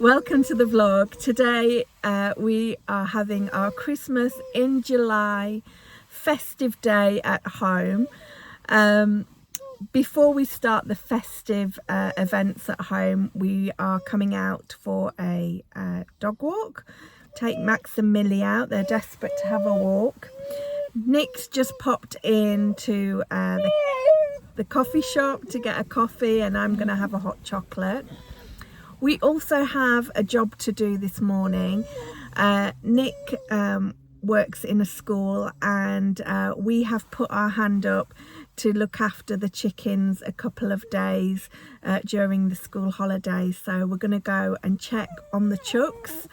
Welcome to the vlog. Today we are having our Christmas in July festive day at home. Before we start the festive events at home, we are coming out for a dog walk. Take Max and Millie out. They're desperate to have a walk. Nick's just popped into the coffee shop to get a coffee, and I'm going to have a hot chocolate. We also have a job to do this morning. Nick works in a school, and we have put our hand up to look after the chickens a couple of days during the school holidays. So we're going to go and check on the chooks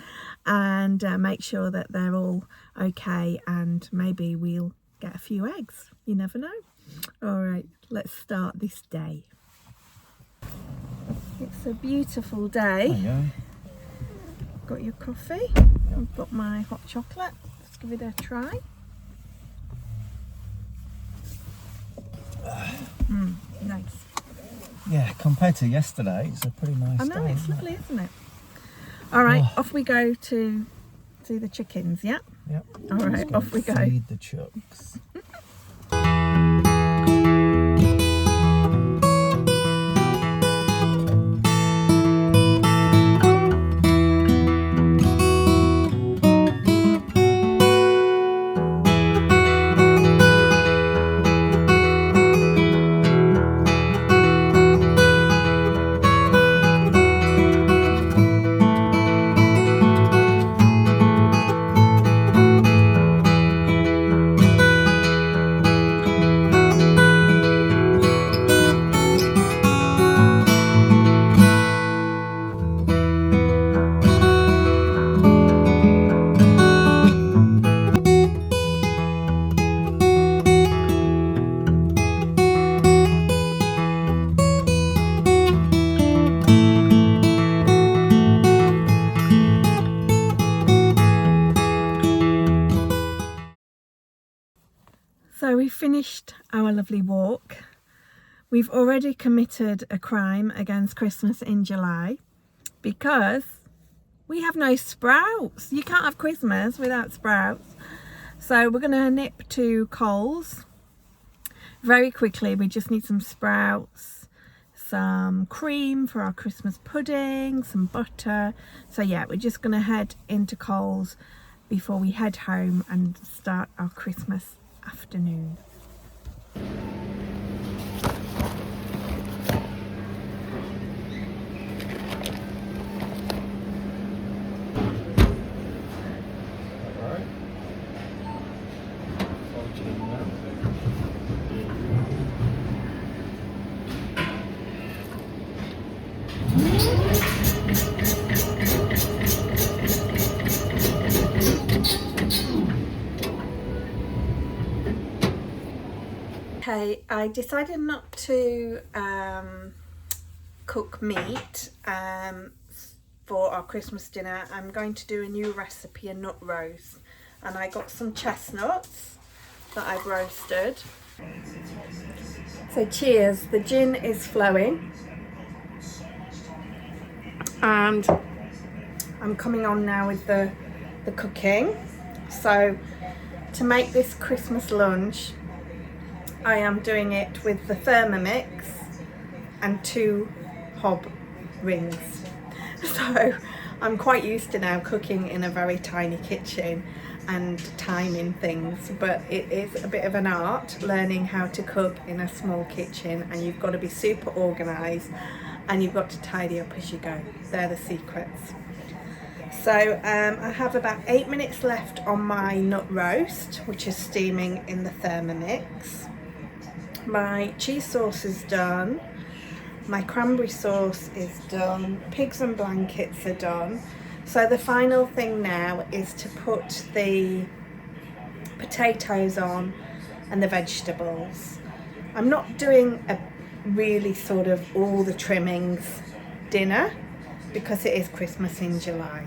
and make sure that they're all okay, and maybe we'll get a few eggs. You never know. All right, let's start this day. It's a beautiful day. Yeah. Got your coffee. I've got my hot chocolate. Let's give it a try. Nice. Yeah, compared to yesterday, it's a pretty nice I know, day. it's lovely, isn't it? All right, off we go to see the chickens, yeah? Yep. All right, off we go. Feed the chooks. So we finished our lovely walk. We've already committed a crime against Christmas in July because we have no sprouts. You can't have Christmas without sprouts. So we're going to nip to Coles very quickly. We just need some sprouts, some cream for our Christmas pudding, some butter. So yeah, we're just going to head into Coles before we head home and start our Christmas afternoon. Okay, I decided not to cook meat for our Christmas dinner. I'm going to do a new recipe, a nut roast, and I got some chestnuts that I've roasted. So cheers, the gin is flowing, and I'm coming on now with the cooking. So to make this Christmas lunch, I am doing it with the Thermomix and 2 hob rings. So I'm quite used to now cooking in a very tiny kitchen and timing things, but it is a bit of an art learning how to cook in a small kitchen, and you've got to be super organised and you've got to tidy up as you go. They're the secrets. So I have about 8 minutes left on my nut roast, which is steaming in the Thermomix. My cheese sauce is done, my cranberry sauce is done, pigs and blankets are done. So the final thing now is to put the potatoes on and the vegetables. I'm not doing a really sort of all the trimmings dinner because it is Christmas in July.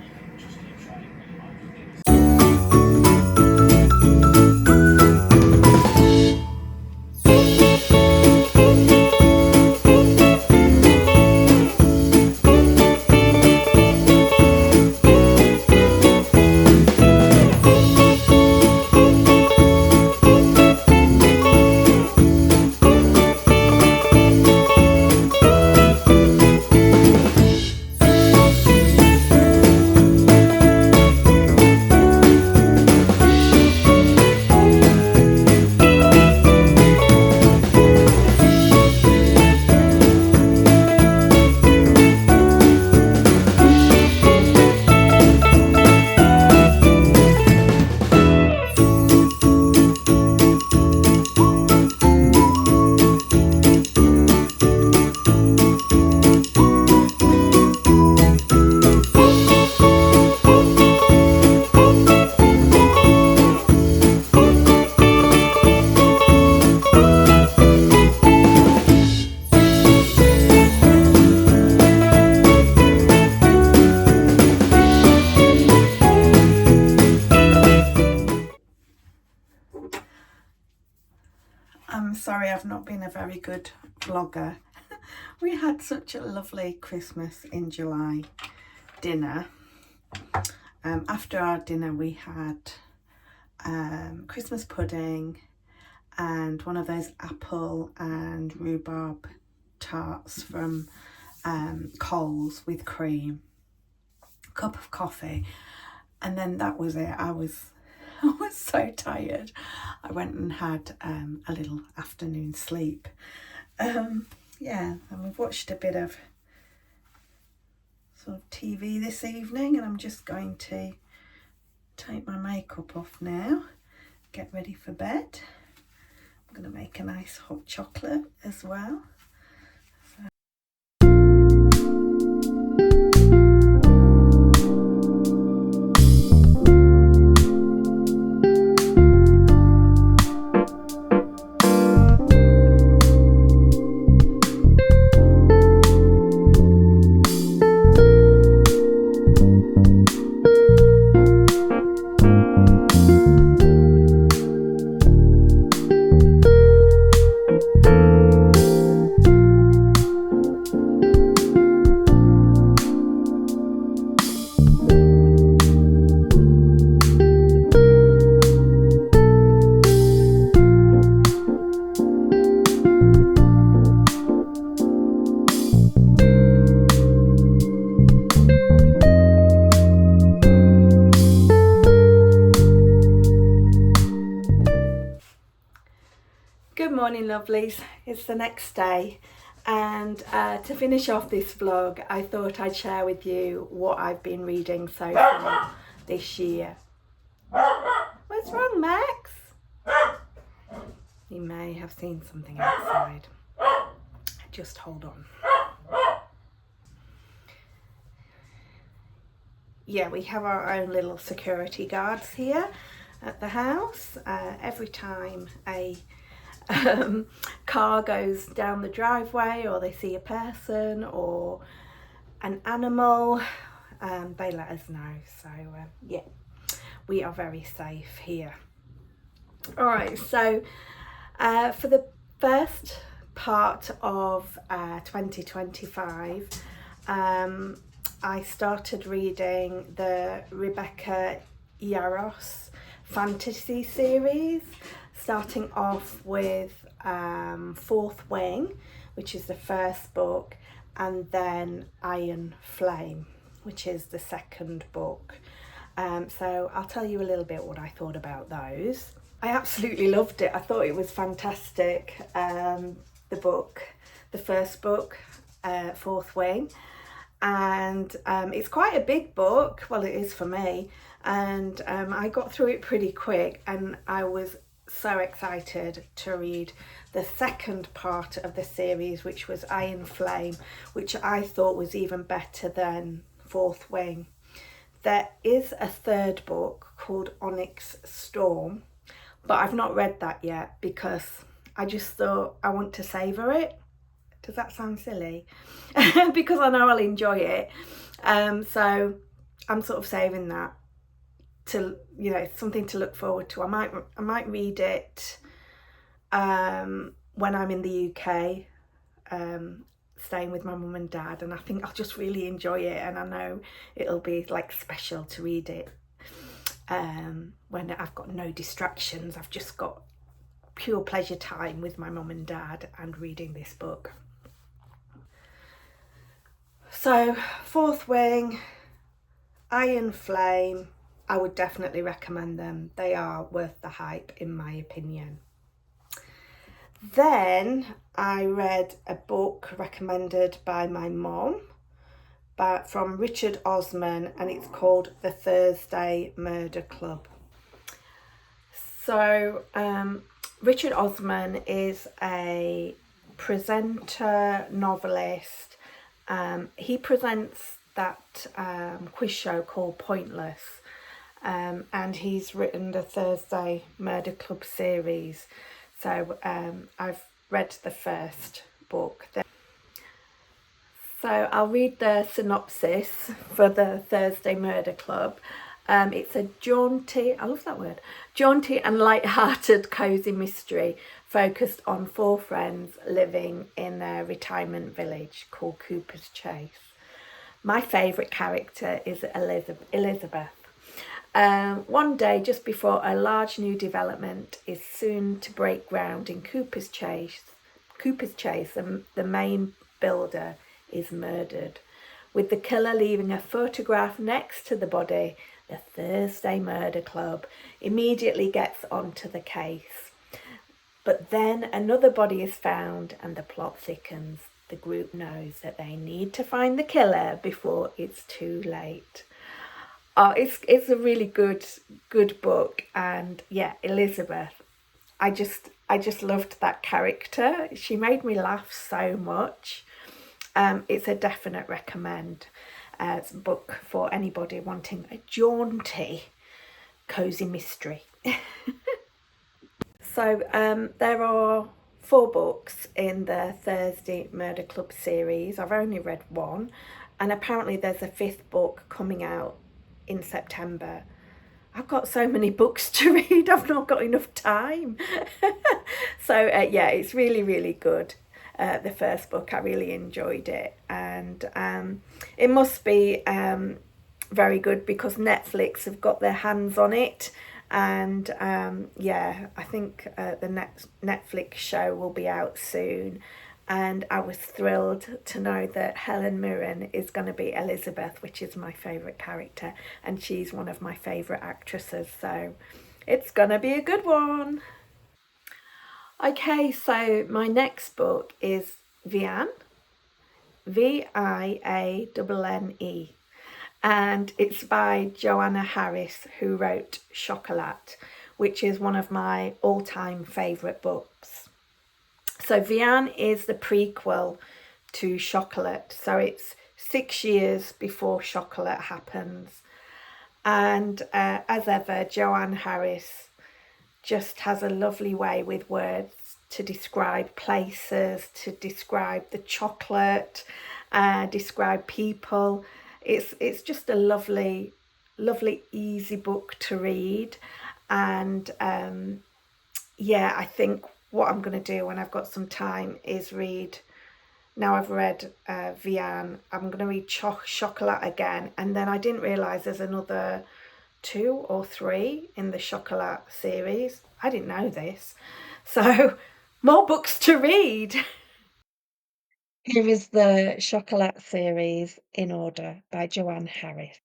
sorry I've not been a very good vlogger. We had such a lovely Christmas in July dinner. After our dinner we had Christmas pudding and one of those apple and rhubarb tarts from Coles with cream, a cup of coffee, and then that was it. I was so tired. I went and had a little afternoon sleep. Yeah, and we've watched a bit of sort of TV this evening, and I'm just going to take my makeup off now, get ready for bed. I'm going to make a nice hot chocolate as well. Good morning, lovelies. It's the next day, and to finish off this vlog I thought I'd share with you what I've been reading so far this year. What's wrong, Max? You may have seen something outside. Just hold on. Yeah, we have our own little security guards here at the house. Every time a car goes down the driveway or they see a person or an animal, they let us know. So yeah, we are very safe here. All right, so for the first part of 2025, I started reading the Rebecca Yarros fantasy series, starting off with Fourth Wing, which is the first book, and then Iron Flame, which is the second book. So I'll tell you a little bit what I thought about those. I absolutely loved it. I thought it was fantastic. The book, the first book, Fourth Wing, and it's quite a big book. Well, it is for me, and I got through it pretty quick, and I was so excited to read the second part of the series, which was Iron Flame, which I thought was even better than Fourth Wing. There is a third book called Onyx Storm, but I've not read that yet because I just thought I want to savour it. Does that sound silly? Because I know I'll enjoy it. So I'm sort of saving that to, you know, something to look forward to. I might read it when I'm in the UK, staying with my mum and dad, and I think I'll just really enjoy it, and I know it'll be like special to read it when I've got no distractions. I've just got pure pleasure time with my mum and dad and reading this book. So Fourth Wing, Iron Flame, I would definitely recommend them. They are worth the hype in my opinion. Then I read a book recommended by my mum, from Richard Osman, and it's called The Thursday Murder Club. So Richard Osman is a presenter, novelist. He presents that quiz show called Pointless, and he's written the Thursday Murder Club series. So I've read the first book. So I'll read the synopsis for the Thursday Murder Club. It's a jaunty, I love that word, jaunty and light-hearted cosy mystery focused on 4 friends living in a retirement village called Cooper's Chase. My favourite character is Elizabeth. One day, just before a large new development is soon to break ground in Cooper's Chase, the main builder is murdered, with the killer leaving a photograph next to the body. The Thursday Murder Club immediately gets onto the case. But then another body is found and the plot thickens. The group knows that they need to find the killer before it's too late. Oh, it's a really good book, and yeah, Elizabeth. I just loved that character. She made me laugh so much. It's a definite recommend book for anybody wanting a jaunty, cozy mystery. So there are 4 books in the Thursday Murder Club series. I've only read 1, and apparently there's a 5th book coming out in September. I've got so many books to read, I've not got enough time. So yeah, it's really good. The first book, I really enjoyed it, and it must be very good because Netflix have got their hands on it. And yeah, I think the next Netflix show will be out soon, and I was thrilled to know that Helen Mirren is going to be Elizabeth, which is my favourite character, and she's one of my favourite actresses, so it's going to be a good one. Okay, so my next book is Vianne, Vianne, and it's by Joanna Harris, who wrote Chocolat, which is one of my all-time favourite books. So Vianne is the prequel to Chocolat, so it's 6 years before Chocolat happens. And as ever, Joanne Harris just has a lovely way with words to describe places, to describe the chocolate, describe people. It's just a lovely easy book to read. And yeah, I think what I'm going to do when I've got some time is read, now I've read Vianne, I'm going to read Chocolat again. And then I didn't realise there's another 2 or 3 in the Chocolat series. I didn't know this. So more books to read. Here is the Chocolat series in order by Joanne Harris.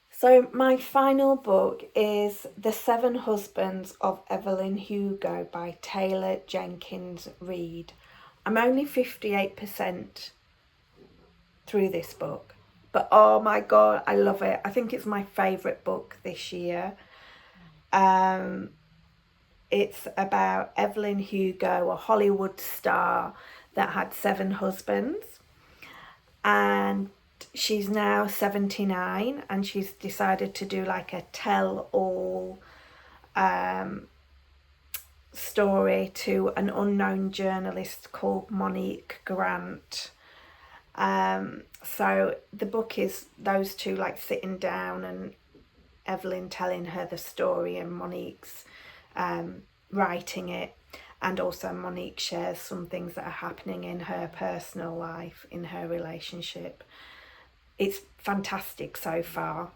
So my final book is The 7 Husbands of Evelyn Hugo by Taylor Jenkins Reid. I'm only 58% through this book, but oh my god, I love it. I think it's my favourite book this year. It's about Evelyn Hugo, a Hollywood star that had 7 husbands, and she's now 79, and she's decided to do like a tell-all story to an unknown journalist called Monique Grant. So the book is those two like sitting down and Evelyn telling her the story and Monique's writing it, and also Monique shares some things that are happening in her personal life, in her relationship. It's fantastic so far.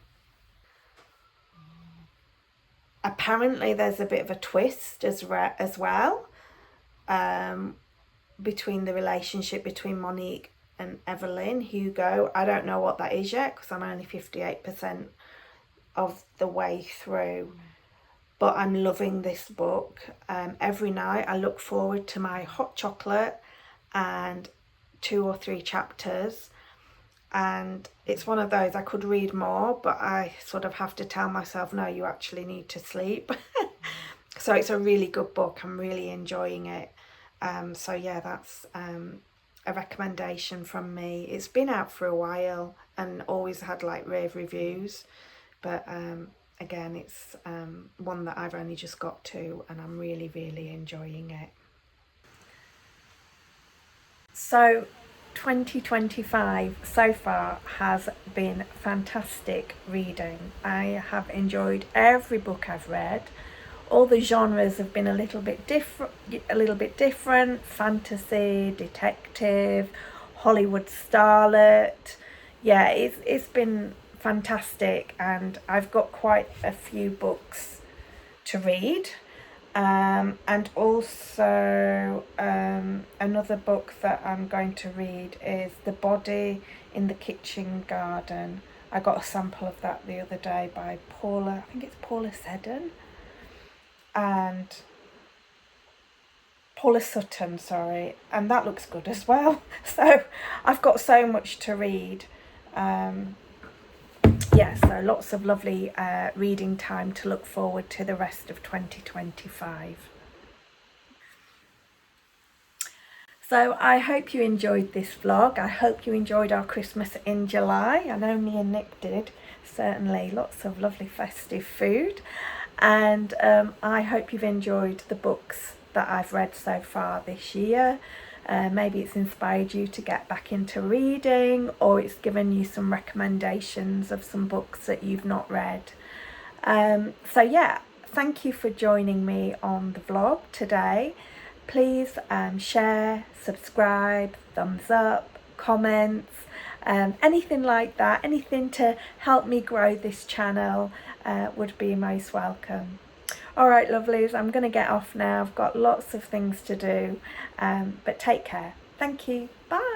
Apparently there's a bit of a twist as well between the relationship between Monique and Evelyn Hugo. I don't know what that is yet because I'm only 58% of the way through, but I'm loving this book. Every night I look forward to my hot chocolate and 2 or 3 chapters, and it's one of those I could read more, but I sort of have to tell myself, no, you actually need to sleep. So it's a really good book. I'm really enjoying it. So yeah, that's a recommendation from me. It's been out for a while and always had like rave reviews, but again, it's one that I've only just got to, and I'm really enjoying it. So 2025 so far has been fantastic reading. I have enjoyed every book I've read. All the genres have been a little bit different: fantasy, detective, Hollywood starlet. Yeah, it's been fantastic, and I've got quite a few books to read. And also another book that I'm going to read is The Body in the Kitchen Garden. I got a sample of that the other day by Paula, I think it's Paula Seddon and Paula Sutton, sorry, and that looks good as well. So I've got so much to read. Yeah, so lots of lovely reading time to look forward to the rest of 2025. So I hope you enjoyed this vlog. I hope you enjoyed our Christmas in July. I know me and Nick did, certainly. Lots of lovely festive food. And I hope you've enjoyed the books that I've read so far this year. Maybe it's inspired you to get back into reading, or it's given you some recommendations of some books that you've not read. So yeah, thank you for joining me on the vlog today. Please share, subscribe, thumbs up, comments, anything like that, anything to help me grow this channel would be most welcome. All right, lovelies, I'm going to get off now. I've got lots of things to do, but take care. Thank you. Bye.